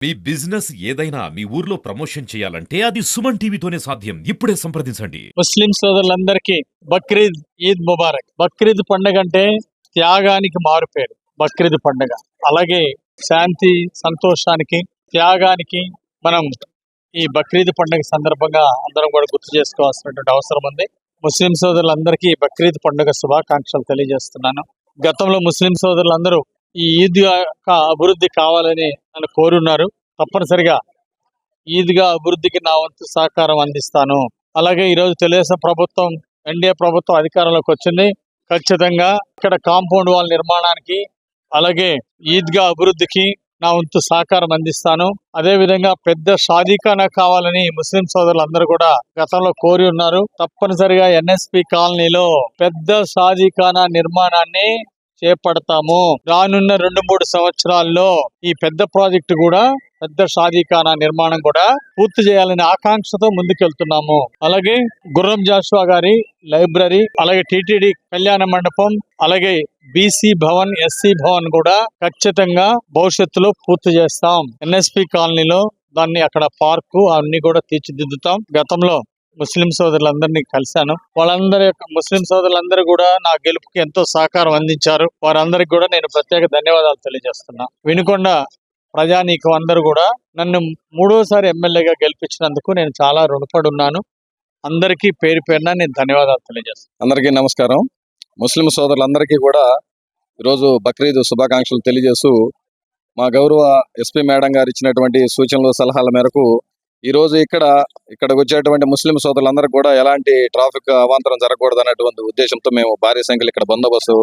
మీ business ఏదైనా మీ ఊర్లో promotion చేయాలంటే అది సుమన్ టీవీతోనే సాధ్యం. ఇప్పుడే సంప్రదించండి. ముస్లిం సోదరులందరికీ బక్రీద్ ఈద్ ముబారక్. బక్రీద్ పండుగ అంటే త్యాగానికి మారుపేరు. బక్రీద్ పండుగ అలాగే శాంతి సంతోషానికి త్యాగానికి మనం ఈ బక్రీద్ పండుగ సందర్భంగా అందరం కూడా గుర్తు చేసుకోవాల్సినటువంటి అవసరం ఉంది. ముస్లిం సోదరులందరికీ బక్రీద్ పండుగ శుభాకాంక్షలు తెలియజేస్తున్నాను. గతంలో ముస్లిం సోదరులందరూ ఈ ఈద్ యొక్క అభివృద్ధి కావాలని నన్ను కోరున్నారు. తప్పనిసరిగా ఈద్గా అభివృద్ధికి నా వంతు సహకారం అందిస్తాను. అలాగే ఈరోజు తెలుగుదేశం ప్రభుత్వం ఎన్డీఏ ప్రభుత్వం అధికారంలోకి వచ్చింది. ఖచ్చితంగా ఇక్కడ కాంపౌండ్ వాల్ నిర్మాణానికి అలాగే ఈద్గా అభివృద్ధికి నా వంతు సహకారం అందిస్తాను. అదే విధంగా పెద్ద షాదీఖానా కావాలని ముస్లిం సోదరులందరూ కూడా గతంలో కోరి ఉన్నారు. తప్పనిసరిగా ఎన్ఎస్పి కాలనీలో పెద్ద షాదీఖానా నిర్మాణాన్ని చేపడతాము. రానున్న 2-3 సంవత్సరాల్లో ఈ పెద్ద ప్రాజెక్టు కూడా పెద్ద షాదీఖానా నిర్మాణం కూడా పూర్తి చేయాలనే ఆకాంక్షతో ముందుకెళ్తున్నాము. అలాగే గుర్రం జాషువా గారి లైబ్రరీ, అలాగే టిటిడి కళ్యాణ మండపం, అలాగే బీసీ భవన్, ఎస్సీ భవన్ కూడా ఖచ్చితంగా భవిష్యత్తులో పూర్తి చేస్తాం. ఎన్ఎస్పి కాలనీలో దాన్ని అక్కడ పార్కు అన్ని కూడా తీర్చిదిద్దుతాం. గతంలో ముస్లిం సోదరులందరినీ కలిశాను. ముస్లిం సోదరులందరూ కూడా నా గెలుపుకి ఎంతో సహకారం అందించారు. వారందరికి కూడా నేను ప్రత్యేక ధన్యవాదాలు తెలియజేస్తున్నా. వినుకొండ ప్రజానీకం అందరూ కూడా నన్ను 3వసారి ఎమ్మెల్యేగా గెలిపించినందుకు నేను చాలా రుణపడి ఉన్నాను. అందరికీ పేరు పేరున నేను ధన్యవాదాలు తెలియజేస్తాను. అందరికీ నమస్కారం. ముస్లిం సోదరులందరికీ కూడా ఈరోజు బక్రీద్ శుభాకాంక్షలు తెలియజేస్తూ మా గౌరవ ఎస్పీ మేడం గారు ఇచ్చినటువంటి సూచనలు సలహాల మేరకు ఈరోజు ఇక్కడికి వచ్చేటువంటి ముస్లిం సోదరులందరికీ కూడా ఎలాంటి ట్రాఫిక్ అవాంతరం జరగకూడదు అనేటువంటి ఉద్దేశంతో మేము భారీ సంఖ్యలో ఇక్కడ బందోబస్తు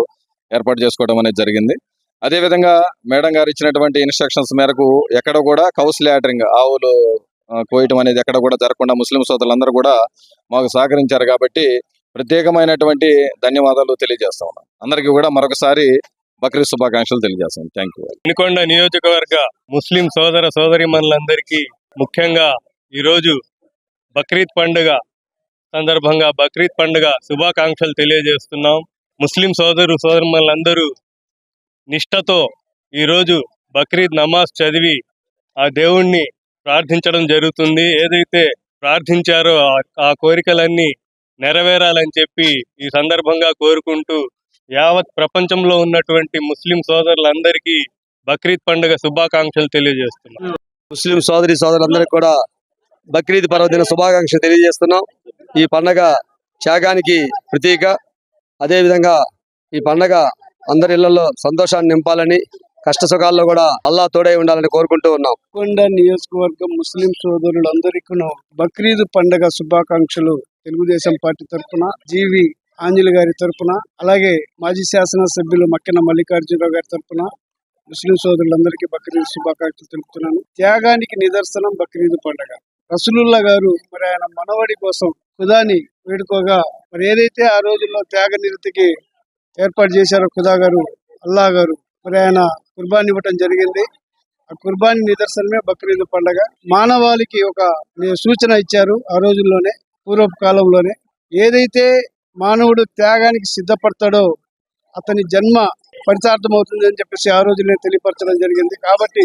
ఏర్పాటు చేసుకోవడం అనేది జరిగింది. అదేవిధంగా మేడం గారు ఇచ్చినటువంటి ఇన్స్ట్రక్షన్స్ మేరకు ఎక్కడ కూడా కౌస్ ల్యాటరింగ్ ఆవులు కోయటం అనేది ఎక్కడ కూడా జరగకుండా ముస్లిం సోదరులందరూ కూడా మాకు సహకరించారు. కాబట్టి ప్రత్యేకమైనటువంటి ధన్యవాదాలు తెలియజేస్తా ఉన్నాం. అందరికీ కూడా మరొకసారి బక్రీద్ శుభాకాంక్షలు తెలియజేస్తాం. Thank you. వినుకొండ నియోజకవర్గ ముస్లిం సోదర సోదరీమణులందరికీ ముఖ్యంగా ఈరోజు బక్రీద్ పండుగ సందర్భంగా బక్రీద్ పండుగ శుభాకాంక్షలు తెలియజేస్తున్నాం. ముస్లిం సోదరులందరూ నిష్ఠతో ఈరోజు బక్రీద్ నమాజ్ చదివి ఆ దేవుణ్ణి ప్రార్థించడం జరుగుతుంది. ఏదైతే ప్రార్థించారో ఆ కోరికలన్నీ నెరవేరాలని చెప్పి ఈ సందర్భంగా కోరుకుంటూ యావత్ ప్రపంచంలో ఉన్నటువంటి ముస్లిం సోదరులందరికీ బక్రీద్ పండుగ శుభాకాంక్షలు తెలియజేస్తున్నాం. ముస్లిం సోదరులందరికీ కూడా బక్రీద్ పర్వదిన శుభాకాంక్షలు తెలియజేస్తున్నాం. ఈ పండగ త్యాగానికి ప్రతీక. అదేవిధంగా ఈ పండగ అందరి ఇళ్లలో సంతోషాన్ని నింపాలని, కష్ట సుఖాల్లో కూడా అల్లా తోడై ఉండాలని కోరుకుంటూ ఉన్నాం. కొండ నియోజకవర్గం ముస్లిం సోదరులందరికీ బక్రీద్ పండగ శుభాకాంక్షలు తెలుగుదేశం పార్టీ తరఫున, జీవి ఆంజలి గారి తరఫున, అలాగే మాజీ శాసనసభ్యులు మక్కెన మల్లికార్జునరావు గారి తరఫున ముస్లిం సోదరులందరికీ బక్రీద్ శుభాకాంక్షలు తెలుపుతున్నాను. త్యాగానికి నిదర్శనం బక్రీద్ పండుగ. రసూలుల్లా గారు మరి ఆయన మనవడి కోసం ఖుదాని వేడుకోగా మరి ఏదైతే ఆ రోజుల్లో త్యాగ నిరతికి ఏర్పాటు చేశారో ఖుదా గారు, అల్లా గారు, మరి ఆయన కుర్బానీ ఇవ్వటం జరిగింది. ఆ కుర్బానీ నిదర్శనమే బక్రీద్ పండుగ. మానవాళికి ఒక సూచన ఇచ్చారు ఆ రోజుల్లోనే, పూర్వపు కాలంలోనే. ఏదైతే మానవుడు త్యాగానికి సిద్ధపడతాడో అతని జన్మ ఫలితార్థం అవుతుంది అని చెప్పేసి ఆ రోజునే తెలియపరచడం జరిగింది. కాబట్టి